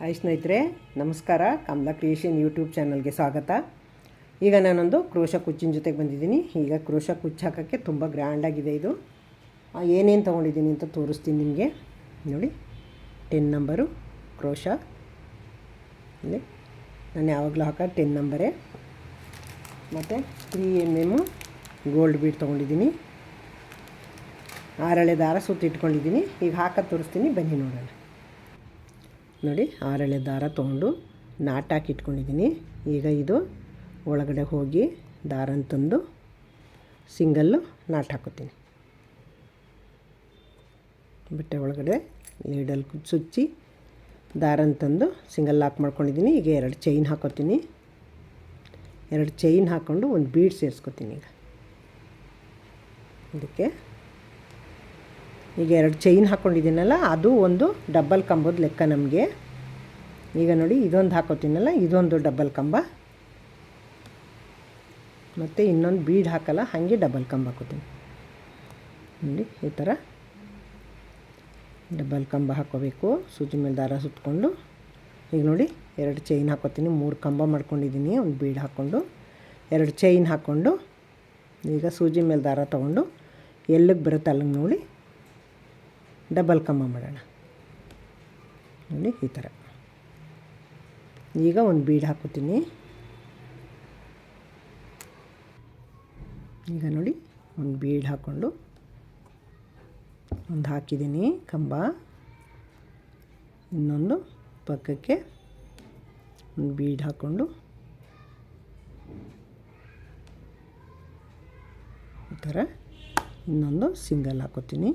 Hi ಸ್ನೇಹಿತರೆ, ನಮಸ್ಕಾರ. Kamala creation YouTube ಚಾನಲ್ಗೆ ಸ್ವಾಗತ. ಈಗ ನಾನೊಂದು ಕ್ರೋಶ ಕುಚ್ಚಿನ ಜೊತೆಗೆ ಬಂದಿದ್ದೀನಿ. ಈಗ ಕ್ರೋಶ ಕುಚ್ಚು ಹಾಕೋಕ್ಕೆ ತುಂಬ ಗ್ರ್ಯಾಂಡಾಗಿದೆ. ಇದು ಏನೇನು ತೊಗೊಂಡಿದ್ದೀನಿ ಅಂತ ತೋರಿಸ್ತೀನಿ ನಿಮಗೆ. ನೋಡಿ, 10 ನಂಬರು ಕ್ರೋಶ. ಇಲ್ಲಿ ನಾನು ಯಾವಾಗಲೂ ಹಾಕೋ 10 ನಂಬರೇ. ಮತ್ತು 3 mm ಗೋಲ್ಡ್ ಬೀಡ್ ತೊಗೊಂಡಿದ್ದೀನಿ. 6 ಎಳೆ ದಾರ ಸುತ್ತಿ ಇಟ್ಕೊಂಡಿದ್ದೀನಿ. ಈಗ ಹಾಕೋದು ತೋರಿಸ್ತೀನಿ, ಬನ್ನಿ ನೋಡೋಣ. ನೋಡಿ, 6 ಎಳೆ ದಾರ ತೊಗೊಂಡು ನಾಟಾಕಿ ಇಟ್ಕೊಂಡಿದ್ದೀನಿ. ಈಗ ಇದು ಒಳಗಡೆ ಹೋಗಿ ದಾರ ತಂದು ಸಿಂಗಲ್ಲು ನಾಟ್ ಹಾಕೋತೀನಿ. ಬಟ್ಟೆ ಒಳಗಡೆ ಲೀಡಲ್ಲಿ ಸುಚ್ಚಿ ದಾರ ತಂದು ಸಿಂಗಲ್ ಲಾಕ್ ಮಾಡ್ಕೊಂಡಿದ್ದೀನಿ. ಈಗ 2 ಚೈನ್ ಹಾಕೋತೀನಿ. 2 ಚೈನ್ ಹಾಕ್ಕೊಂಡು ಒಂದು ಬೀಡ್ ಸೇರಿಸ್ಕೊತೀನಿ. ಇದಕ್ಕೆ ಈಗ 2 ಚೈನ್ ಹಾಕ್ಕೊಂಡಿದ್ದೀನಲ್ಲ, ಅದು ಒಂದು ಡಬ್ಬಲ್ ಕಂಬದ ಲೆಕ್ಕ ನಮಗೆ. ಈಗ ನೋಡಿ, ಇದೊಂದು ಹಾಕೋತೀನಲ್ಲ, ಇದೊಂದು ಡಬ್ಬಲ್ ಕಂಬ. ಮತ್ತು ಇನ್ನೊಂದು ಬೀಡ್ ಹಾಕಲ್ಲ, ಹಾಗೆ ಡಬಲ್ ಕಂಬ ಹಾಕೋತೀನಿ. ನೋಡಿ, ಈ ಥರ ಡಬಲ್ ಕಂಬ ಹಾಕೋಬೇಕು. ಸೂಜಿ ಮೇಲೆ ದಾರ ಸುತ್ತಕೊಂಡು ಈಗ ನೋಡಿ 2 ಚೈನ್ ಹಾಕೋತೀನಿ. 3 ಕಂಬ ಮಾಡ್ಕೊಂಡಿದ್ದೀನಿ. ಒಂದು ಬೀಡ್ ಹಾಕ್ಕೊಂಡು 2 ಚೈನ್ ಹಾಕ್ಕೊಂಡು ಈಗ ಸೂಜಿ ಮೇಲೆ ದಾರ ತೊಗೊಂಡು ಎಲ್ಲಿಗೆ ಬರುತ್ತೆ ಅಲ್ಲಿಗೆ ನೋಡಿ ಡಬಲ್ ಕಂಬ ಮಾಡೋಣ. ನೋಡಿ, ಈ ಥರ. ಈಗ ಒಂದು ಬೀಡ್ ಹಾಕೋತೀನಿ. ಈಗ ನೋಡಿ, ಒಂದು ಬೀಡ್ ಹಾಕ್ಕೊಂಡು ಒಂದು ಹಾಕಿದ್ದೀನಿ ಕಂಬ. ಇನ್ನೊಂದು ಪಕ್ಕಕ್ಕೆ ಒಂದು ಬೀಡ್ ಹಾಕ್ಕೊಂಡು ಈ ಥರ ಇನ್ನೊಂದು ಸಿಂಗಲ್ ಹಾಕೋತೀನಿ.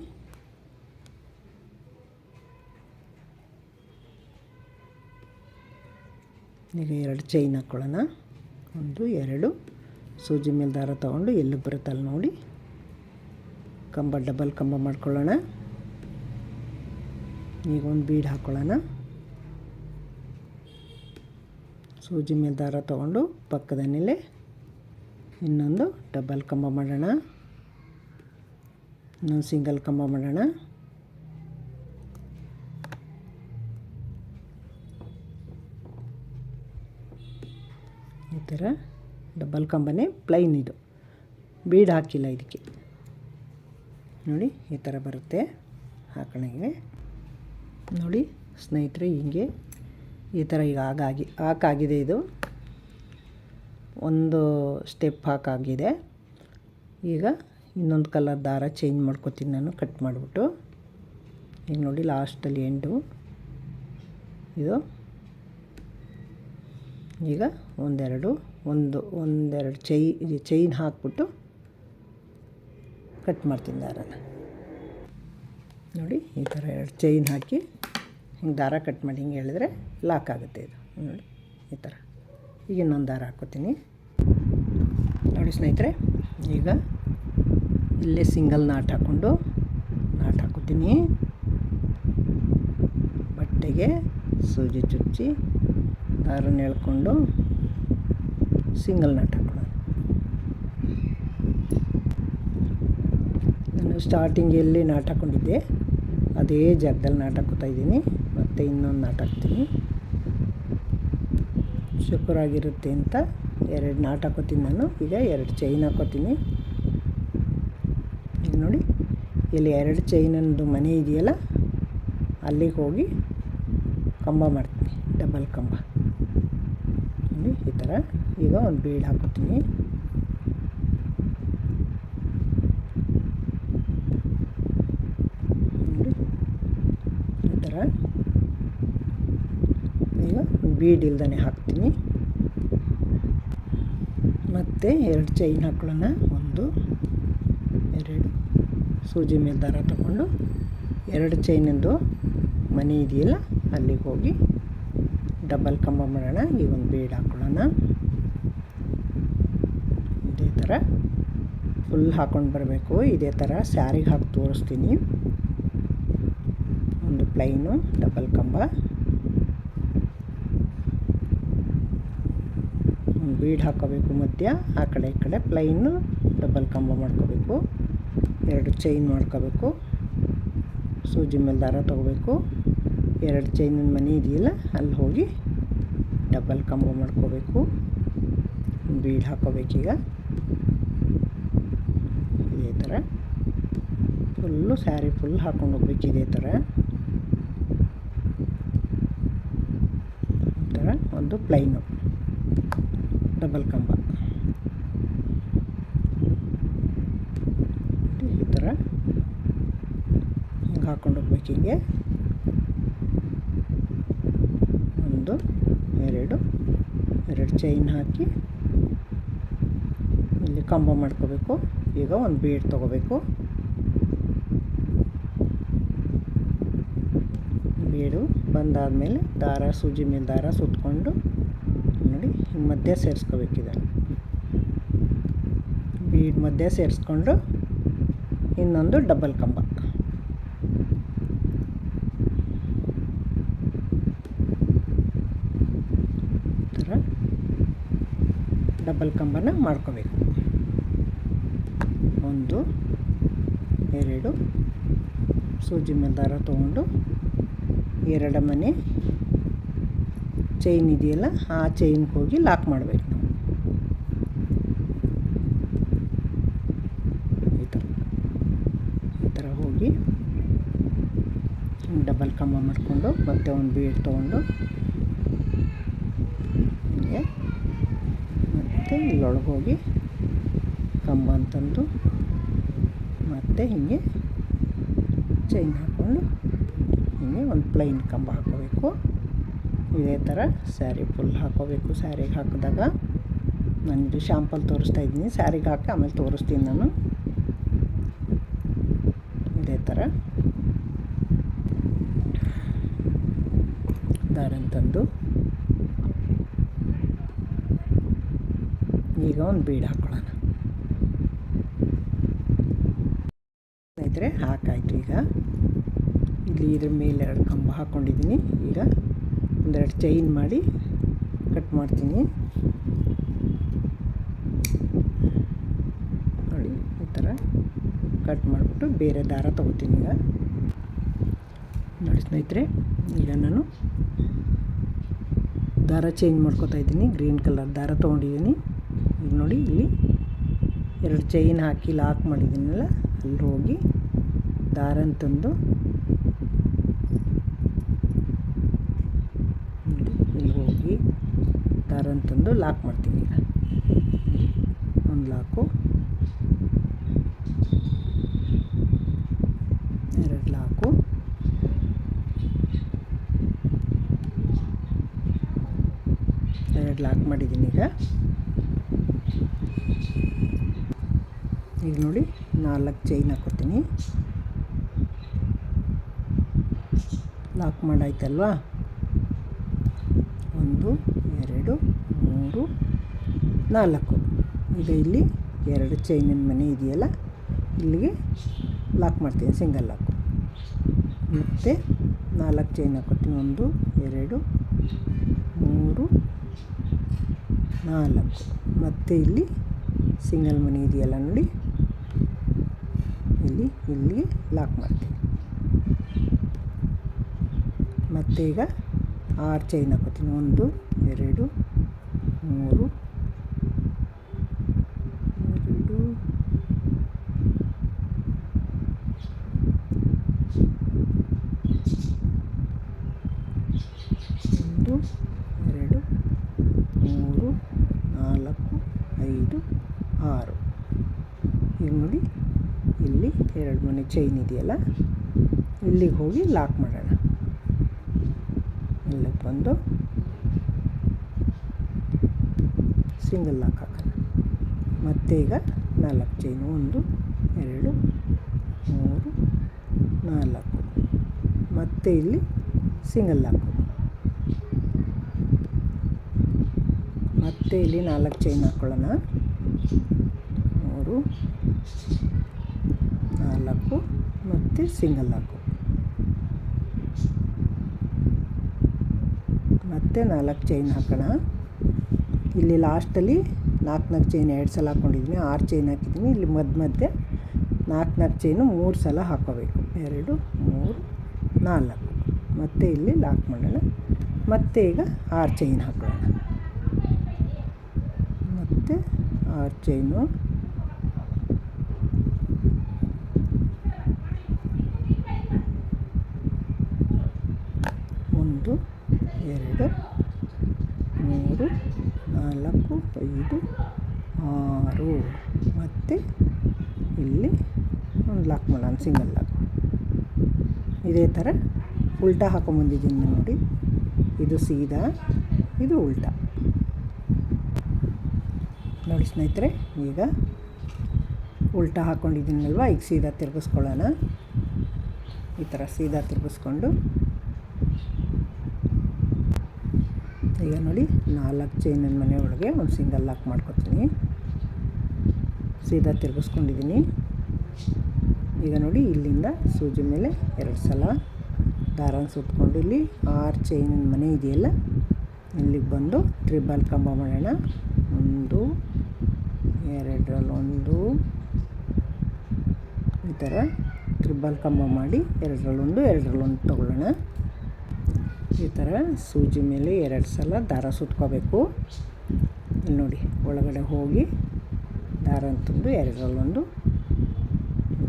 ಈಗ 2 ಚೈನ್ ಹಾಕ್ಕೊಳ್ಳೋಣ. 1 2 ಸೂಜಿ ಮೇಲೆ ದಾರ ತೊಗೊಂಡು ಎಲ್ಲಿಗೆ ಬರುತ್ತಲ್ಲ ನೋಡಿ ಕಂಬ ಡಬಲ್ ಕಂಬ ಮಾಡ್ಕೊಳ್ಳೋಣ. ಈಗ ಒಂದು ಬೀಡ್ ಹಾಕ್ಕೊಳ್ಳೋಣ. ಸೂಜಿ ಮೇಲೆ ದಾರ ತೊಗೊಂಡು ಪಕ್ಕದಲ್ಲೇ ಇನ್ನೊಂದು ಡಬಲ್ ಕಂಬ ಮಾಡೋಣ. ಇನ್ನೊಂದು ಸಿಂಗಲ್ ಕಂಬ ಮಾಡೋಣ. ಈ ಥರ ಡಬಲ್ ಕಂಬನೇ, ಪ್ಲೈನ್ ಇದು, ಬೀಡ್ ಹಾಕಿಲ್ಲ ಇದಕ್ಕೆ. ನೋಡಿ, ಈ ಥರ ಬರುತ್ತೆ ಹಾಕೋಣಗೆ. ನೋಡಿ ಸ್ನೇಹಿತರೆ, ಹೀಗೆ ಈ ಥರ ಈಗ ಹಾಕಾಗಿದೆ. ಇದು ಒಂದು ಸ್ಟೆಪ್ ಹಾಕಾಗಿದೆ. ಈಗ ಇನ್ನೊಂದು ಕಲರ್ ದಾರ ಚೇಂಜ್ ಮಾಡ್ಕೊತೀನಿ ನಾನು, ಕಟ್ ಮಾಡಿಬಿಟ್ಟು. ಈಗ ನೋಡಿ, ಲಾಸ್ಟಲ್ಲಿ ಎಂಡು ಇದು. ಈಗ ಒಂದೆರಡು ಚೈನ್ ಹಾಕ್ಬಿಟ್ಟು ಕಟ್ ಮಾಡ್ತೀನಿ ದಾರನ. ನೋಡಿ, ಈ ಥರ 2 ಚೈನ್ ಹಾಕಿ ಹಿಂಗೆ ದಾರ ಕಟ್ ಮಾಡಿ ಹಿಂಗೆ ಹೇಳಿದ್ರೆ ಲಾಕ್ ಆಗುತ್ತೆ ಇದು. ನೋಡಿ, ಈ ಥರ. ಈಗ ಇನ್ನೊಂದು ದಾರ ಹಾಕ್ಕೋತೀನಿ. ನೋಡಿ ಸ್ನೇಹಿತರೆ, ಈಗ ಇಲ್ಲೇ ಸಿಂಗಲ್ ನಾಟ್ ಹಾಕ್ಕೋತೀನಿ. ಬಟ್ಟೆಗೆ ಸೂಜಿ ಚುಚ್ಚಿ ದಾರನ ಎಳ್ಕೊಂಡು ಸಿಂಗಲ್ ನಾಟ್ ಹಾಕೋಣ. ನಾನು ಸ್ಟಾರ್ಟಿಂಗ್ ಎಲ್ಲಿ ನಾಟ್ ಹಾಕ್ಕೊಂಡಿದ್ದೆ ಅದೇ ಜಾಗದಲ್ಲಿ ನಾಟ್ ಹಾಕ್ಕೋತಾ ಇದ್ದೀನಿ. ಮತ್ತು ಇನ್ನೊಂದು ನಾಟ್ ಹಾಕ್ತೀನಿ. ಶುಕ್ರಾಗಿರುತ್ತೆ ಅಂತ 2 ನಾಟ್ ಹಾಕೋತೀನಿ ನಾನು. ಈಗ 2 ಚೈನ್ ಹಾಕೋತೀನಿ. ಈಗ ನೋಡಿ, ಇಲ್ಲಿ 2 ಚೈನಂದು ಮನೆ ಇದೆಯಲ್ಲ, ಅಲ್ಲಿಗೆ ಹೋಗಿ ಕಂಬ ಮಾಡ್ತೀನಿ, ಡಬಲ್ ಕಂಬ. ನೋಡಿ, ಈ ಥರ. ಈಗ ಒಂದು ಬೀಡ್ ಹಾಕೋತೀನಿ. ನೋಡಿ, ಈ ಥರ. ಈಗ ಬೀಡ್ ಇಲ್ದೇ ಹಾಕ್ತೀನಿ. ಮತ್ತು 2 ಚೈನ್ ಹಾಕೊಳ್ಳೋಣ. 1 2 ಸೂಜಿ ಮೇಲೆ ದಾರ ತಗೊಂಡು 2 ಚೈನಂದು ಮನೆ ಇದೆಯಲ್ಲ, ಅಲ್ಲಿಗೆ ಹೋಗಿ ಡಬಲ್ ಕಂಬ ಮಾಡೋಣ. ಈಗ ಒಂದು ಬೀಡ್ ಹಾಕ್ಕೊಳ್ಳೋಣ. ಇದೇ ಥರ ಫುಲ್ ಹಾಕ್ಕೊಂಡು ಬರಬೇಕು. ಇದೇ ಥರ ಸ್ಯಾರಿಗೆ ಹಾಕಿ ತೋರಿಸ್ತೀನಿ. ಒಂದು ಪ್ಲೈನು ಡಬಲ್ ಕಂಬ, ಒಂದು ಬೀಡ್ ಹಾಕೋಬೇಕು ಮಧ್ಯ. ಆ ಕಡೆ ಈ ಕಡೆ ಪ್ಲೈನು ಡಬಲ್ ಕಂಬ ಮಾಡ್ಕೋಬೇಕು. 2 ಚೈನ್ ಮಾಡ್ಕೋಬೇಕು. ಸೂಜಿ ಮೇಲೆ ದಾರ ತೊಗೋಬೇಕು. 2 ಚೈನಿನ ಮನೆ ಇದೆಯಲ್ಲ ಅಲ್ಲಿ ಹೋಗಿ ಡಬಲ್ ಕಂಬ ಮಾಡ್ಕೋಬೇಕು. ಬೀಡ್ ಹಾಕೋಬೇಕೀಗ ಇದೇ ಥರ ಫುಲ್ಲು ಸ್ಯಾರಿ ಫುಲ್ ಹಾಕೊಂಡು ಹೋಗ್ಬೇಕು. ಇದೇ ಥರ ಈ ಥರ ಒಂದು ಪ್ಲೈನು ಡಬಲ್ ಕಂಬ ಈ ಥರ ಹಿಂಗೆ ಹಾಕೊಂಡು ಹೋಗ್ಬೇಕು. ಹಿಂಗೆ 1 2 ಚೈನ್ ಹಾಕಿ ಇಲ್ಲಿ ಕಂಬ ಮಾಡ್ಕೋಬೇಕು. ಈಗ ಒಂದು ಬೀಡ್ ತೊಗೋಬೇಕು. ಬೀಡು ಬಂದಾದಮೇಲೆ ದಾರ ಸೂಜಿ ಮೇಲೆ ದಾರ ಸುತ್ತಕೊಂಡು ನೋಡಿ ಹಿಂಗೆ ಮಧ್ಯೆ ಸೇರಿಸ್ಕೋಬೇಕಿದೆ. ಬೀಡ್ ಮಧ್ಯೆ ಸೇರಿಸ್ಕೊಂಡು ಇನ್ನೊಂದು ಡಬಲ್ ಕಂಬ ಈ ಥರ ಡಬಲ್ ಕಂಬನ ಮಾಡ್ಕೋಬೇಕು. 1 2 ಸೂಜಿ ಮೇಲೆ ದಾರ ತೊಗೊಂಡು 2 ಮನೆ ಚೈನ್ ಇದೆಯಲ್ಲ ಆ ಚೈನ್ಗೆ ಹೋಗಿ ಲಾಕ್ ಮಾಡಬೇಕು ನಾವು. ಈ ಥರ ಹೋಗಿ ಡಬಲ್ ಕಂಬ ಮಾಡಿಕೊಂಡು ಮತ್ತೆ ಒಂದು ಬೀಡ್ ತೊಗೊಂಡು ಹೀಗೆ ಮತ್ತು ಇಲ್ಲೊಳಗೆ ಹೋಗಿ ಕಂಬ ಅಂತಂದು ಮತ್ತು ಹೀಗೆ ಚೈನ್ ಹಾಕ್ಕೊಂಡು ಹೀಗೆ ಒಂದು ಪ್ಲೈನ್ ಕಂಬ ಹಾಕೋಬೇಕು. ಇದೇ ಥರ ಸ್ಯಾರಿ ಫುಲ್ ಹಾಕೋಬೇಕು. ಸ್ಯಾರಿಗೆ ಹಾಕಿದಾಗ ನಾನು ಶಾಂಪಲ್ ತೋರಿಸ್ತಾ ಇದ್ದೀನಿ. ಸ್ಯಾರಿಗೆ ಹಾಕಿ ಆಮೇಲೆ ತೋರಿಸ್ತೀನಿ ನಾನು. ಇದೇ ಥರ ದಾರಂತಂದು ಈಗ ಒಂದು ಬೀಡ್ ಹಾಕೊಳ್ಳೋಣ. ಸ್ನೇಹಿತರೆ ಹಾಕಾಯಿತು. ಈಗ ಇಲ್ಲಿ ಇದ್ರ ಮೇಲೆ 2 ಕಂಬ ಹಾಕ್ಕೊಂಡಿದ್ದೀನಿ. ಈಗ 1-2 ಚೈನ್ ಮಾಡಿ ಕಟ್ ಮಾಡ್ತೀನಿ. ನೋಡಿ ಈ ಥರ ಕಟ್ ಮಾಡಿಬಿಟ್ಟು ಬೇರೆ ದಾರ ತೊಗೋತೀನಿ. ಈಗ ನೋಡಿ ಸ್ನೇಹಿತರೆ, ಈಗ ನಾನು ದಾರ ಚೇಂಜ್ ಮಾಡ್ಕೋತಾ ಇದ್ದೀನಿ. ಗ್ರೀನ್ ಕಲರ್ ದಾರ ತೊಗೊಂಡಿದ್ದೀನಿ. ಈಗ ನೋಡಿ ಇಲ್ಲಿ 2 ಚೈನ್ ಹಾಕಿ ಲಾಕ್ ಮಾಡಿದ್ದೀನಲ್ಲ, ಅಲ್ಲಿ ಹೋಗಿ ದಾರನ ತಂದು ಇಲ್ಲಿ ಹೋಗಿ ದಾರನ ತಂದು ಲಾಕ್ ಮಾಡ್ತೀನಿ. ಈಗ ಒಂದು ಲಾಕು, 2 ಲಾಕು, 2 ಲಾಕ್ ಮಾಡಿದ್ದೀನಿ. ಈಗ ನೋಡಿ 4 ಚೈನ್ ಹಾಕೋತೀನಿ. ಲಾಕ್ ಮಾಡಾಯ್ತಲ್ವಾ. 1 2 3 4. ಈಗ ಇಲ್ಲಿ 2 ಚೈನಿನ ಮನೆ ಇದೆಯಲ್ಲ, ಇಲ್ಲಿಗೆ ಲಾಕ್ ಮಾಡ್ತೀನಿ, ಸಿಂಗಲ್ ಲಾಕು. ಮತ್ತು 4 ಚೈನ್ ಹಾಕೋತೀನಿ. 1 2 3 4. ಮತ್ತು ಇಲ್ಲಿ ಸಿಂಗಲ್ ಮನೆ ಇದೆಯಲ್ಲ ನೋಡಿ, ಇಲ್ಲಿಗೆ ಲಾಕ್ ಮಾಡ್ತೀನಿ. ಮತ್ತು ಈಗ 6 ಚೈನ್ ಹಾಕೋತೀನಿ. 1 2 3 2 1 2 3 4 5 6. ಈಗ ನೋಡಿ ಇಲ್ಲಿ 2 ಮನೆ ಚೈನ್ ಇದೆಯಲ್ಲ, ಇಲ್ಲಿಗೆ ಹೋಗಿ ಲಾಕ್ ಮಾಡೋಣ. ಇಲ್ಲಿಗೆ ಬಂದು ಸಿಂಗಲ್ ಲಾಕ್ ಹಾಕೋಣ. ಮತ್ತು ಈಗ 4 ಚೈನು 1 2 3 4. ಮತ್ತು ಇಲ್ಲಿ ಸಿಂಗಲ್ ಲಾಕು. ಮತ್ತು ಇಲ್ಲಿ 4 ಚೈನ್ ಹಾಕ್ಕೊಳ್ಳೋಣ. 3 4 ಮತ್ತು ಸಿಂಗಲ್ ಲಾಕು. ಮತ್ತು 4 ಚೈನ್ ಹಾಕೋಣ. ಇಲ್ಲಿ ಲಾಸ್ಟಲ್ಲಿ 4 ಚೈನ್ 2 ಸಲ ಹಾಕ್ಕೊಂಡಿದ್ದೀನಿ. 6 ಚೈನ್ ಹಾಕಿದ್ದೀನಿ. ಇಲ್ಲಿ ಮಧ್ಯೆ 4 ಚೈನು 3 ಸಲ ಹಾಕ್ಕೋಬೇಕು. 2 3 4. ಮತ್ತೆ ಇಲ್ಲಿ ಲಾಕ್ ಮಾಡೋಣ. ಮತ್ತೆ ಈಗ 6 ಚೈನ್ ಹಾಕೊಳ್ಳೋಣ. ಮತ್ತು 6 ಚೈನು, 1 2 3 4 5 6 ಮತ್ತು ಇಲ್ಲಿ ಒಂದು ಲಾಕ್ ಮಾಡೋಣ, ಸಿಂಗಲ್ ಲಾಕ್. ಇದೇ ಥರ ಉಲ್ಟಾ ಹಾಕೊಂಬಂದಿದ್ದೀನಿ ನೋಡಿ. ಇದು ಸೀದಾ, ಇದು ಉಲ್ಟಾ ನೋಡಿ ಸ್ನೇಹಿತರೆ. ಈಗ ಉಲ್ಟಾ ಹಾಕ್ಕೊಂಡಿದ್ದೀನಲ್ವ, ಈಗ ಸೀದಾ ತಿರುಗಿಸ್ಕೊಳ್ಳೋಣ. ಈ ಥರ ಸೀದಾ ತಿರುಗಿಸ್ಕೊಂಡು ಈಗ ನೋಡಿ 4 ಚೈನಿನ ಮನೆ ಒಳಗೆ ಒಂದು ಸಿಂಗಲ್ ಲಾಕ್ ಮಾಡ್ಕೊತೀನಿ. ಸೀದಾ ತಿರುಗಿಸ್ಕೊಂಡಿದ್ದೀನಿ. ಈಗ ನೋಡಿ ಇಲ್ಲಿಂದ ಸೂಜಿ ಮೇಲೆ 2 ಸಲ ದಾರನ ಸುತ್ಕೊಂಡು ಇಲ್ಲಿ 6 ಚೈನಿನ ಮನೆ ಇದೆಯಲ್ಲ, ಇಲ್ಲಿಗೆ ಬಂದು ಟ್ರಿಬಲ್ ಕಂಬ ಮಾಡೋಣ. 1 2 ಈ ಥರ ಟ್ರಿಬಲ್ ಕಂಬ ಮಾಡಿ 2 ತೊಗೊಳ್ಳೋಣ. ಈ ಥರ ಸೂಜಿ ಮೇಲೆ 2 ಸಲ ದಾರ ಸುತ್ಕೋಬೇಕು. ಇಲ್ಲಿ ನೋಡಿ ಒಳಗಡೆ ಹೋಗಿ ದಾರ ಅಂತಂದು 2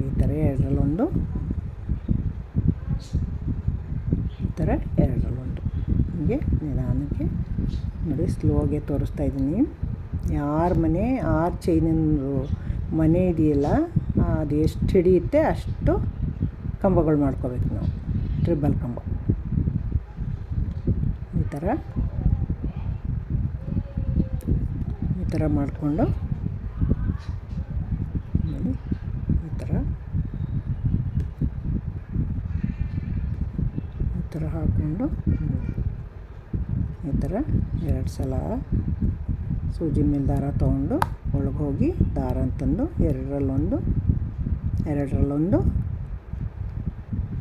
ಈ ಥರ 2 ಈ ಥರ 2 ಹೀಗೆ ನಿಧಾನಕ್ಕೆ ನೋಡಿ ಸ್ಲೋಗೆ ತೋರಿಸ್ತಾ ಇದ್ದೀನಿ. ಯಾರ ಮನೆ 6 ಚೈನಿನ ಮನೆ ಇದೆಯಲ್ಲ, ಅದು ಎಷ್ಟು ಹಿಡಿಯುತ್ತೆ ಅಷ್ಟು ಕಂಬಗಳು ಮಾಡ್ಕೋಬೇಕು ನಾವು, ಟ್ರಿಬಲ್ ಕಂಬ. ಈ ಥರ ಮಾಡಿಕೊಂಡು ನೋಡಿ ಈ ಥರ ಹಾಕ್ಕೊಂಡು ಈ ಥರ 2 ಸಲ ಸೂಜಿ ಮೇಲೆ ದಾರ ತೊಗೊಂಡು ಒಳಗೆ ಹೋಗಿ ದಾರ ಅಂತಂದು 2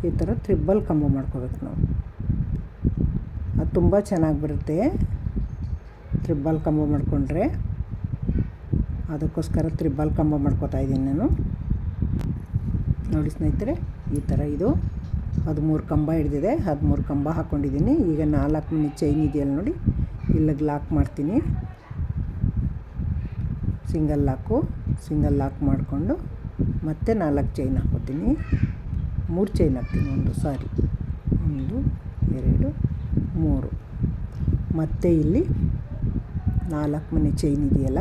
ಈ ಥರ ಟ್ರಿಬಲ್ ಕಂಬ ಮಾಡ್ಕೋಬೇಕು ನಾವು. ಅದು ತುಂಬ ಚೆನ್ನಾಗಿ ಬರುತ್ತೆ ಟ್ರಿಬಲ್ ಕಂಬ ಮಾಡಿಕೊಂಡ್ರೆ. ಅದಕ್ಕೋಸ್ಕರ ಟ್ರಿಬಲ್ ಕಂಬ ಮಾಡ್ಕೋತಾ ಇದ್ದೀನಿ ನಾನು. ನೋಡಿ ಸ್ನೇಹಿತರೆ, ಈ ಥರ ಇದು 13 ಕಂಬ ಹಿಡಿದಿದೆ. 13 ಕಂಬ ಹಾಕ್ಕೊಂಡಿದ್ದೀನಿ. ಈಗ 4 ಮನೆ ಚೈನ್ ಇದೆಯಲ್ಲ ನೋಡಿ, ಇಲ್ಲಿಗೆ ಲಾಕ್ ಮಾಡ್ತೀನಿ. ಸಿಂಗಲ್ ಲಾಕ್ ಮಾಡಿಕೊಂಡು ಮತ್ತೆ 4 ಚೈನ್ ಹಾಕ್ಕೋತೀನಿ. 3 ಚೈನ್ ಹಾಕ್ತೀನಿ. 1 2 3 ಮತ್ತು ಇಲ್ಲಿ 4 ಮನೆ ಚೈನ್ ಇದೆಯಲ್ಲ,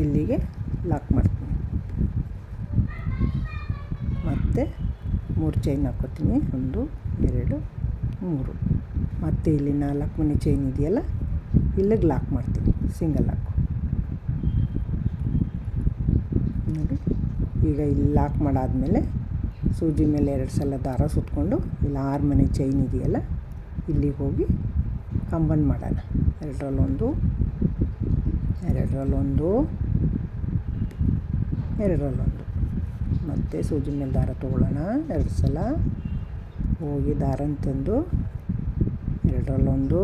ಇಲ್ಲಿಗೆ ಲಾಕ್ ಮಾಡ್ತೀನಿ. ಮತ್ತು 3 ಚೈನ್ ಹಾಕ್ಕೋತೀನಿ. 1 2 3 ಮತ್ತು ಇಲ್ಲಿ 4 ಮನೆ ಚೈನ್ ಇದೆಯಲ್ಲ, ಇಲ್ಲಿಗೆ ಲಾಕ್ ಮಾಡ್ತೀನಿ, ಸಿಂಗಲ್ ಲಾಕು ನೋಡಿ. ಈಗ ಇಲ್ಲಿ ಲಾಕ್ ಮಾಡಾದಮೇಲೆ ಸೂಜಿ ಮೇಲೆ 2 ಸಲ ದಾರ ಸುತ್ಕೊಂಡು ಇಲ್ಲಿ 6 ಮನೆ ಚೈನ್ ಇದೆಯಲ್ಲ, ಇಲ್ಲಿಗೆ ಹೋಗಿ ಕಂಬನ್ ಮಾಡೋಣ. 2 ಮತ್ತು ಸೂಜಿ ಮೇಲೆ ದಾರ ತೊಗೊಳ್ಳೋಣ. 2 ಸಲ ಹೋಗಿ ದಾರನ ತಂದು 2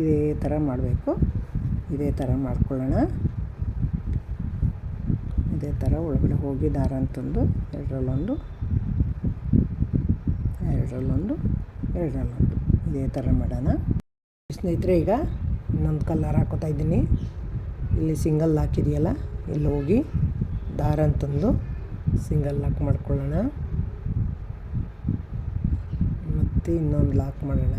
ಇದೇ ಥರ ಮಾಡಬೇಕು. ಇದೇ ಥರ ಮಾಡ್ಕೊಳ್ಳೋಣ. ಇದೇ ಥರ ಒಳಗಡೆ ಹೋಗಿ ದಾರ ಅಂತಂದು 2 ಇದೇ ಥರ ಮಾಡೋಣ ಸ್ನೇಹಿತರೆ. ಈಗ ಇನ್ನೊಂದು ಕಲರ್ ಹಾಕೋತಾ ಇದ್ದೀನಿ. ಇಲ್ಲಿ ಸಿಂಗಲ್ ಲಾಕ್ ಇದೆಯಲ್ಲ, ಇಲ್ಲಿ ಹೋಗಿ ದಾರ ಅಂತಂದು ಸಿಂಗಲ್ ಲಾಕ್ ಮಾಡ್ಕೊಳ್ಳೋಣ. ಮತ್ತು ಇನ್ನೊಂದು ಲಾಕ್ ಮಾಡೋಣ.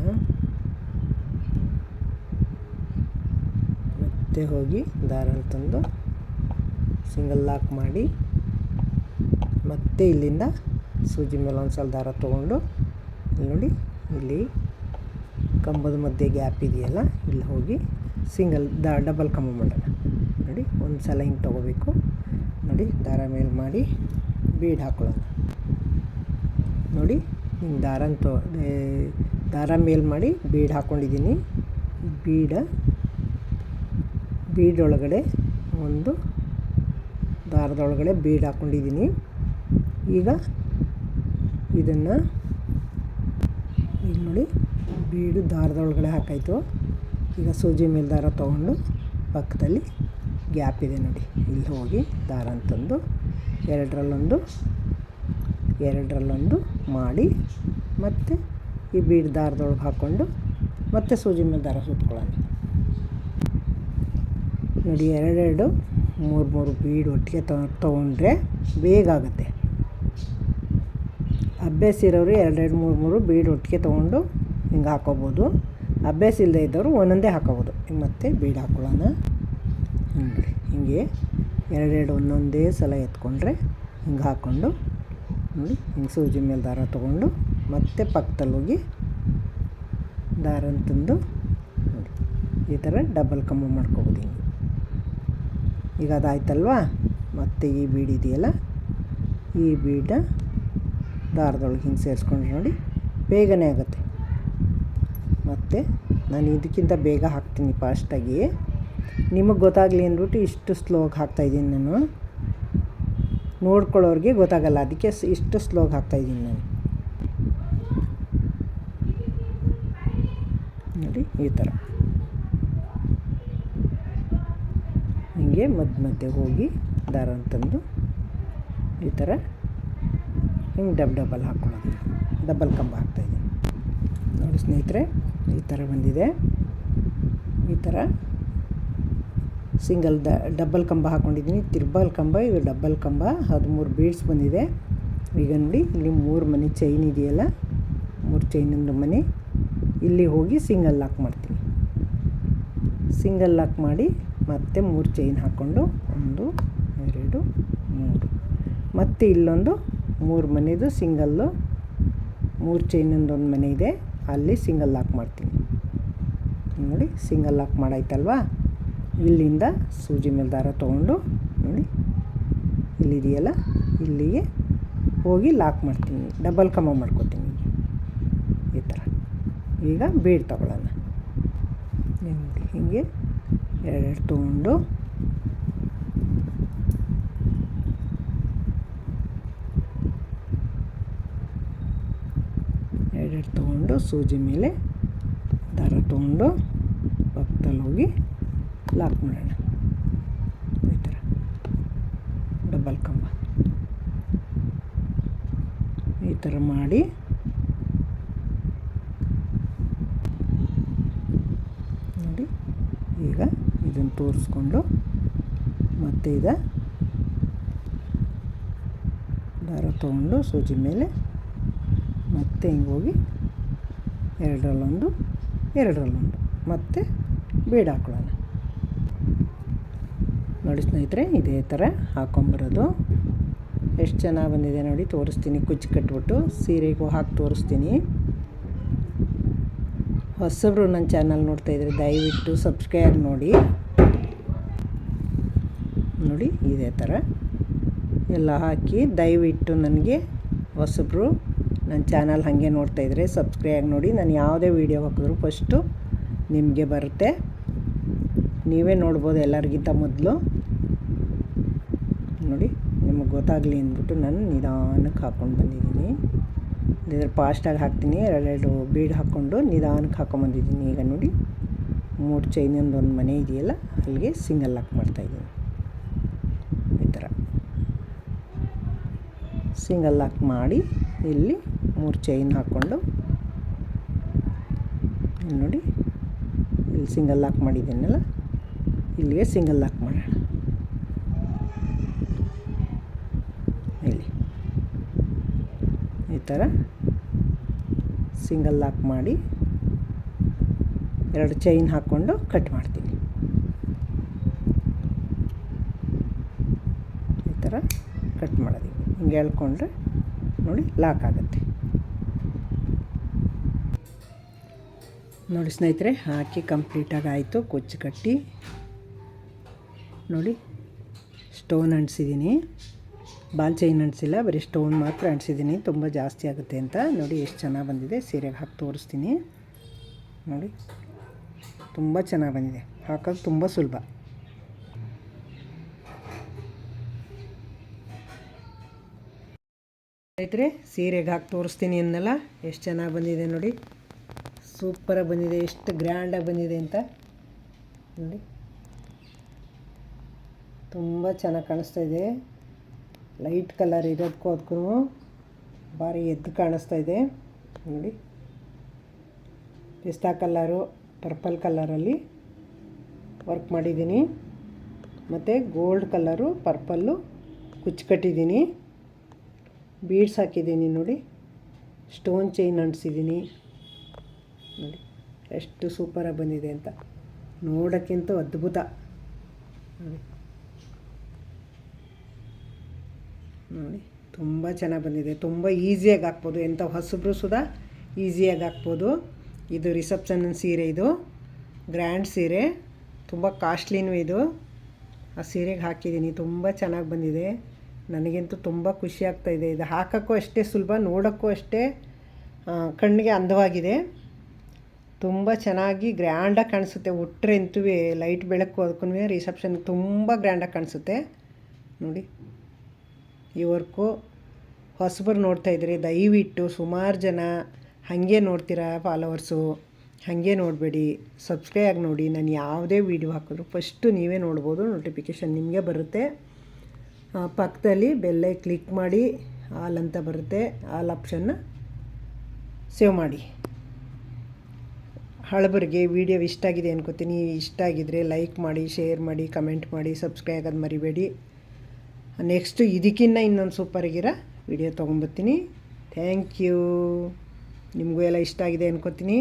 ಮತ್ತೆ ಹೋಗಿ ದಾರ ಅಂತಂದು ಸಿಂಗಲ್ ಲಾಕ್ ಮಾಡಿ ಮತ್ತೆ ಇಲ್ಲಿಂದ ಸೂಜಿ ಮೇಲೆ ಒಂದು ಸಲ ದಾರ ತೊಗೊಂಡು ಇಲ್ಲಿ ನೋಡಿ, ಇಲ್ಲಿ ಕಂಬದ ಮಧ್ಯೆ ಗ್ಯಾಪ್ ಇದೆಯಲ್ಲ, ಇಲ್ಲಿ ಹೋಗಿ ಡಬಲ್ ಕಂಬ ಮಾಡೋಣ. ನೋಡಿ ಒಂದು ಸಲ ಹಿಂಗೆ ತೊಗೋಬೇಕು. ನೋಡಿ ದಾರ ಮೇಲೆ ಮಾಡಿ ಬೀಡ್ ಹಾಕೊಳ್ಳೋಣ. ನೋಡಿ ಹಿಂಗೆ ದಾರ ಮೇಲೆ ಮಾಡಿ ಬೀಡ್ ಹಾಕ್ಕೊಂಡಿದ್ದೀನಿ. ಬೀಡೊಳಗಡೆ ಒಂದು ದಾರದೊಳಗಡೆ ಬೀಡ್ ಹಾಕ್ಕೊಂಡಿದ್ದೀನಿ. ಈಗ ಇದನ್ನು ಈಗ ನೋಡಿ ಬೀಡು ದಾರದೊಳಗಡೆ ಹಾಕಾಯಿತು. ಈಗ ಸೂಜಿ ಮೇಲೆ ದಾರ ತೊಗೊಂಡು ಪಕ್ಕದಲ್ಲಿ ಗ್ಯಾಪ್ ಇದೆ ನೋಡಿ, ಇಲ್ಲಿ ಹೋಗಿ ದಾರ ಅಂತಂದು ಎರಡರಲ್ಲೊಂದು ಮಾಡಿ ಮತ್ತು ಈ ಬೀಡ್ ದಾರದೊಳಗೆ ಹಾಕ್ಕೊಂಡು ಮತ್ತೆ ಸೂಜಿ ಮೇಲೆ ದಾರ ಸುತ್ಕೊಳ್ಳೋಣ. ನೋಡಿ, 2 3 ಬೀಡ್ ಒಟ್ಟಿಗೆ ತೊಗೊಂಡ್ರೆ ಬೇಗ ಆಗುತ್ತೆ. ಅಭ್ಯಾಸ ಇರೋರು 2 3 ಬೀಡ್ ಒಟ್ಟಿಗೆ ತೊಗೊಂಡು ಹಿಂಗೆ ಹಾಕೋಬೋದು. ಅಭ್ಯಾಸ ಇಲ್ಲದೆ ಇದ್ದವರು ಒಂದೊಂದೇ ಹಾಕೋಬೋದು. ಮತ್ತು ಬೀಡ್ ಹಾಕ್ಕೊಳ್ಳೋಣ. ನೋಡಿ, ಹಿಂಗೆ 2 ಒಂದೊಂದೇ ಸಲ ಎತ್ಕೊಂಡ್ರೆ ಹಿಂಗೆ ಹಾಕ್ಕೊಂಡು ನೋಡಿ, ಹಿಂಗೆ ಸೂಜಿ ಮೇಲೆ ದಾರ ತೊಗೊಂಡು ಮತ್ತೆ ಪಕ್ಕದಲ್ಲಿ ಹೋಗಿ ದಾರ ತಂದು ನೋಡಿ ಈ ಥರ ಡಬಲ್ ಕಂಬ ಮಾಡ್ಕೊಬೋದು. ಹಿಂಗೆ ಈಗ ಅದಾಯ್ತಲ್ವಾ. ಮತ್ತು ಈ ಬೀಡ್ ಇದೆಯಲ್ಲ, ಈ ಬೀಡ ದಾರದೊಳಗೆ ಹಿಂಗೆ ಸೇರಿಸ್ಕೊಂಡ್ರೆ ನೋಡಿ ಬೇಗನೆ ಆಗುತ್ತೆ. ಮತ್ತು ನಾನು ಇದಕ್ಕಿಂತ ಬೇಗ ಹಾಕ್ತೀನಿ ಫಾಸ್ಟಾಗಿ. ನಿಮಗೆ ಗೊತ್ತಾಗಲಿ ಅಂದ್ಬಿಟ್ಟು ಇಷ್ಟು ಸ್ಲೋಗಿ ಹಾಕ್ತಾಯಿದ್ದೀನಿ ನಾನು. ನೋಡ್ಕೊಳ್ಳೋರಿಗೆ ಗೊತ್ತಾಗಲ್ಲ, ಅದಕ್ಕೆ ಇಷ್ಟು ಸ್ಲೋಗಿ ಹಾಕ್ತಾಯಿದ್ದೀನಿ ನಾನು. ನೋಡಿ ಈ ಥರ ಹಿಂಗೆ ಮಧ್ಯೆ ಹೋಗಿ ದಾರ ತಂದು ಈ ಥರ ಹಿಂಗೆ ಡಬಲ್ ಹಾಕ್ಕೊಳ್ಳೋದು. ಡಬಲ್ ಕಂಬ ಹಾಕ್ತಾಯಿದ್ದೀನಿ ನೋಡಿ ಸ್ನೇಹಿತರೆ. ಈ ಥರ ಬಂದಿದೆ. ಈ ಥರ ಡಬಲ್ ಕಂಬ ಹಾಕ್ಕೊಂಡಿದ್ದೀನಿ. ತ್ರಿಬಲ್ ಕಂಬ, ಇದು ಡಬಲ್ ಕಂಬ. 13 ಬೀಡ್ಸ್ ಬಂದಿದೆ. ಈಗ ನೋಡಿ, ಇಲ್ಲಿ 3 ಮನೆ ಚೈನ್ ಇದೆಯಲ್ಲ, 3 ಚೈನಿಂದು ಮನೆ ಇಲ್ಲಿ ಹೋಗಿ ಸಿಂಗಲ್ ಲಾಕ್ ಮಾಡ್ತೀನಿ. ಸಿಂಗಲ್ ಲಾಕ್ ಮಾಡಿ ಮತ್ತೆ 3 ಚೈನ್ ಹಾಕ್ಕೊಂಡು 1 2 3 ಮತ್ತು ಇಲ್ಲೊಂದು 3 ಮನೆದು ಸಿಂಗಲ್ಲು, 3 ಚೈನಿಂದು ಒಂದು ಮನೆ ಇದೆ, ಅಲ್ಲಿ ಸಿಂಗಲ್ ಲಾಕ್ ಮಾಡ್ತೀನಿ. ನೋಡಿ, ಸಿಂಗಲ್ ಲಾಕ್ ಮಾಡಾಯ್ತಲ್ವಾ. ಇಲ್ಲಿಂದ ಸೂಜಿ ಮೇಲೆ ದಾರ ತೊಗೊಂಡು ನೋಡಿ ಇಲ್ಲಿದೆಯಲ್ಲ, ಇಲ್ಲಿಗೆ ಹೋಗಿ ಲಾಕ್ ಮಾಡ್ತೀನಿ. ಡಬಲ್ ಕಂಬ ಮಾಡ್ಕೊತೀನಿ ಈ ಥರ. ಈಗ ಬೀಡ್ ತಗೊಳ್ಳೋಣ. ನೋಡಿ, ಹೀಗೆ 2 ತೊಗೊಂಡು ಸೂಜಿ ಮೇಲೆ ದಾರ ತೊಗೊಂಡು ಪಕ್ಕದಲ್ಲಿ ಹೋಗಿ ಲಾಕ್ ಮಾಡೋಣ. ಈ ಥರ ಡಬಲ್ ಕಂಬ ಈ ಥರ ಮಾಡಿ ನೋಡಿ. ಈಗ ಇದನ್ನು ತೋರಿಸ್ಕೊಂಡು ಮತ್ತೆ ದಾರ ತೊಗೊಂಡು ಸೂಜಿ ಮೇಲೆ ಮತ್ತೆ ಹಿಂಗೆ ಹೋಗಿ ಎರಡರಲ್ಲೊಂದು ಮತ್ತೆ ಬೀಡ್ ಹಾಕೊಳ್ಳೋಣ. ನೋಡಿ ಸ್ನೇಹಿತರೆ, ಇದೇ ಥರ ಹಾಕ್ಕೊಂಬರೋದು. ಎಷ್ಟು ಚೆನ್ನಾಗಿ ಬಂದಿದೆ ನೋಡಿ. ತೋರಿಸ್ತೀನಿ, ಕುಚ್ಚು ಕಟ್ಬಿಟ್ಟು ಸೀರೆಗೂ ಹಾಕಿ ತೋರಿಸ್ತೀನಿ. ಹೊಸಬ್ರು ನನ್ನ ಚಾನಲ್ ನೋಡ್ತಾಯಿದ್ರೆ ದಯವಿಟ್ಟು ಸಬ್ಸ್ಕ್ರೈಬ್ ನೋಡಿ. ಇದೇ ಥರ ಎಲ್ಲ ಹಾಕಿ ದಯವಿಟ್ಟು ನನಗೆ ಹೊಸಬ್ರು ನನ್ನ ಚಾನಲ್ ಹಾಗೆ ನೋಡ್ತಾಯಿದ್ರೆ ಸಬ್ಸ್ಕ್ರೈಬ್ ನೋಡಿ. ನಾನು ಯಾವುದೇ ವೀಡಿಯೋ ಹಾಕಿದ್ರು ಫಸ್ಟು ನಿಮಗೆ ಬರುತ್ತೆ. ನೀವೇ ನೋಡ್ಬೋದು ಎಲ್ಲರಿಗಿಂತ ಮೊದಲು. ನೋಡಿ, ನಿಮಗೆ ಗೊತ್ತಾಗಲಿ ಅಂದ್ಬಿಟ್ಟು ನಾನು ನಿಧಾನಕ್ಕೆ ಹಾಕ್ಕೊಂಡು ಬಂದಿದ್ದೀನಿ. ಇದ್ರ ಫಾಸ್ಟಾಗಿ ಹಾಕ್ತೀನಿ. 2 ಬೀಡ್ ಹಾಕ್ಕೊಂಡು ನಿಧಾನಕ್ಕೆ ಹಾಕ್ಕೊಂಬಂದಿದ್ದೀನಿ. ಈಗ ನೋಡಿ, 3 ಚೈನಿಂದ ಒಂದು ಮನೆ ಇದೆಯಲ್ಲ, ಅಲ್ಲಿಗೆ ಸಿಂಗಲ್ ಲಾಕ್ ಮಾಡ್ತಾಯಿದ್ದೀನಿ. ಈ ಥರ ಸಿಂಗಲ್ ಲಾಕ್ ಮಾಡಿ ಇಲ್ಲಿ 3 ಚೈನ್ ಹಾಕ್ಕೊಂಡು ನೋಡಿ, ಇಲ್ಲಿ ಸಿಂಗಲ್ ಲಾಕ್ ಮಾಡಿದ್ದೀನಲ್ಲ, ಇಲ್ಲಿಗೆ ಸಿಂಗಲ್ ಲಾಕ್ ಮಾಡೋಣ. ಇಲ್ಲಿ ಈ ಥರ ಸಿಂಗಲ್ ಲಾಕ್ ಮಾಡಿ 2 ಚೈನ್ ಹಾಕ್ಕೊಂಡು ಕಟ್ ಮಾಡ್ತೀನಿ. ಈ ಥರ ಕಟ್ ಮಾಡೋದು. ಹಿಂಗೆ ಎಳ್ಕೊಂಡ್ರೆ ನೋಡಿ ಲಾಕ್ ಆಗುತ್ತೆ. ನೋಡಿ ಸ್ನೇಹಿತರೆ, ಹಾಕಿ ಕಂಪ್ಲೀಟಾಗಿ ಆಯಿತು. ಕುಚ್ಚು ಕಟ್ಟಿ ನೋಡಿ, ಸ್ಟೋನ್ ಅಂಟಿಸಿದ್ದೀನಿ. ಬಾಲ್ ಚೈನ್ ಅಂಟಿಸಿಲ್ಲ, ಬರೀ ಸ್ಟೋನ್ ಮಾತ್ರ ಅಂಟಿಸಿದ್ದೀನಿ. ತುಂಬ ಜಾಸ್ತಿ ಆಗುತ್ತೆ ಅಂತ. ನೋಡಿ ಎಷ್ಟು ಚೆನ್ನಾಗಿ ಬಂದಿದೆ. ಸೀರೆಗೆ ಹಾಕಿ ತೋರಿಸ್ತೀನಿ. ನೋಡಿ, ತುಂಬ ಚೆನ್ನಾಗಿ ಬಂದಿದೆ. ಹಾಕೋದು ತುಂಬ ಸುಲಭ. ಸ್ನೇಹಿತರೆ, ಸೀರೆಗೆ ಹಾಕಿ ತೋರಿಸ್ತೀನಿ ಅನ್ನಲ್ಲ, ಎಷ್ಟು ಚೆನ್ನಾಗಿ ಬಂದಿದೆ ನೋಡಿ. ಸೂಪರಾಗಿ ಬಂದಿದೆ. ಎಷ್ಟು ಗ್ರ್ಯಾಂಡಾಗಿ ಬಂದಿದೆ ಅಂತ ನೋಡಿ. ತುಂಬ ಚೆನ್ನಾಗಿ ಕಾಣಿಸ್ತಾ ಇದೆ. ಲೈಟ್ ಕಲರ್ ಇರೋದಕ್ಕೂ ಅದಕ್ಕೂ ಭಾರಿ ಎದ್ದು ಕಾಣಿಸ್ತಾ ಇದೆ ನೋಡಿ. ಪಿಸ್ತಾ ಕಲರು, ಪರ್ಪಲ್ ಕಲರಲ್ಲಿ ವರ್ಕ್ ಮಾಡಿದ್ದೀನಿ. ಮತ್ತು ಗೋಲ್ಡ್ ಕಲರು, ಪರ್ಪಲ್ಲು ಕುಚ್ಚು ಕಟ್ಟಿದ್ದೀನಿ. ಬೀಡ್ಸ್ ಹಾಕಿದ್ದೀನಿ ನೋಡಿ. ಸ್ಟೋನ್ ಚೈನ್ ಅಂಟಿಸಿದ್ದೀನಿ ನೋಡಿ. ಎಷ್ಟು ಸೂಪರಾಗಿ ಬಂದಿದೆ ಅಂತ ನೋಡೋಕ್ಕಿಂತ ಅದ್ಭುತ ನೋಡಿ. ನೋಡಿ ತುಂಬ ಚೆನ್ನಾಗಿ ಬಂದಿದೆ. ತುಂಬ ಈಸಿಯಾಗಿ ಹಾಕ್ಬೋದು. ಎಂಥ ಹೊಸಬ್ರು ಸುಧಾ ಈಸಿಯಾಗಿ ಹಾಕ್ಬೋದು. ಇದು ರಿಸೆಪ್ಷನ್ ಸೀರೆ, ಇದು ಗ್ರ್ಯಾಂಡ್ ಸೀರೆ, ತುಂಬ ಕಾಸ್ಟ್ಲಿನೂ ಇದು. ಆ ಸೀರೆಗೆ ಹಾಕಿದ್ದೀನಿ, ತುಂಬ ಚೆನ್ನಾಗಿ ಬಂದಿದೆ. ನನಗಂತೂ ತುಂಬ ಖುಷಿ ಆಗ್ತಾಯಿದೆ. ಇದು ಹಾಕೋಕ್ಕೂ ಅಷ್ಟೇ ಸುಲಭ, ನೋಡೋಕ್ಕೂ ಅಷ್ಟೇ ಕಣ್ಣಿಗೆ ಅಂದವಾಗಿದೆ. ತುಂಬ ಚೆನ್ನಾಗಿ ಗ್ರ್ಯಾಂಡಾಗಿ ಕಾಣಿಸುತ್ತೆ. ಉಟ್ಟರೆ ಅಂತೂ ಲೈಟ್ ಬೆಳಕು ಅದಕ್ಕೂ ರಿಸೆಪ್ಷನ್ಗೆ ತುಂಬ ಗ್ರ್ಯಾಂಡಾಗಿ ಕಾಣಿಸುತ್ತೆ ನೋಡಿ. ಈ ವರ್ಕು ಹೊಸಬರು ನೋಡ್ತಾಯಿದ್ರಿ, ದಯವಿಟ್ಟು ಸುಮಾರು ಜನ ಹಾಗೆ ನೋಡ್ತೀರಾ ಫಾಲೋವರ್ಸು. ಹಾಗೆ ನೋಡಬೇಡಿ, ಸಬ್ಸ್ಕ್ರೈಬ್ ಆಗಿ ನೋಡಿ. ನಾನು ಯಾವುದೇ ವೀಡಿಯೋ ಹಾಕಿದ್ರು ಫಸ್ಟು ನೀವೇ ನೋಡ್ಬೋದು, ನೋಟಿಫಿಕೇಷನ್ ನಿಮಗೆ ಬರುತ್ತೆ. ಪಕ್ಕದಲ್ಲಿ ಬೆಲ್ಲೈ ಕ್ಲಿಕ್ ಮಾಡಿ ಆಲ್ ಅಂತ ಬರುತ್ತೆ, ಆಲ್ ಆಪ್ಷನ್ನ ಸೇವ್ ಮಾಡಿ. ಹಳಬರಿಗೆ ವೀಡಿಯೋ ಇಷ್ಟ ಆಗಿದೆ ಅನ್ಕೋತೀನಿ. ಇಷ್ಟ ಆಗಿದ್ದರೆ ಲೈಕ್ ಮಾಡಿ, ಶೇರ್ ಮಾಡಿ, ಕಮೆಂಟ್ ಮಾಡಿ, ಸಬ್ಸ್ಕ್ರೈಬ್ ಆಗೋದು ಮರಿಬೇಡಿ. ನೆಕ್ಸ್ಟು ಇದಕ್ಕಿಂತ ಇನ್ನೊಂದು ಸೂಪರಾಗಿರೋ ವೀಡಿಯೋ ತೊಗೊಂಬರ್ತೀನಿ. Thank you. ನಿಮಗೂ ಎಲ್ಲ ಇಷ್ಟ ಆಗಿದೆ ಅನ್ಕೋತೀನಿ.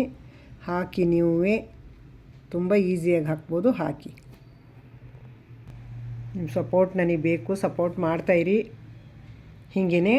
ಹಾಕಿ, ನೀವೇ ತುಂಬ ಈಸಿಯಾಗಿ ಹಾಕ್ಬೋದು, ಹಾಕಿ. ನಿಮ್ಮ ಸಪೋರ್ಟ್ ನನಗೆ ಬೇಕು, ಸಪೋರ್ಟ್ ಮಾಡ್ತಾಯಿರಿ. ಹೀಗೇ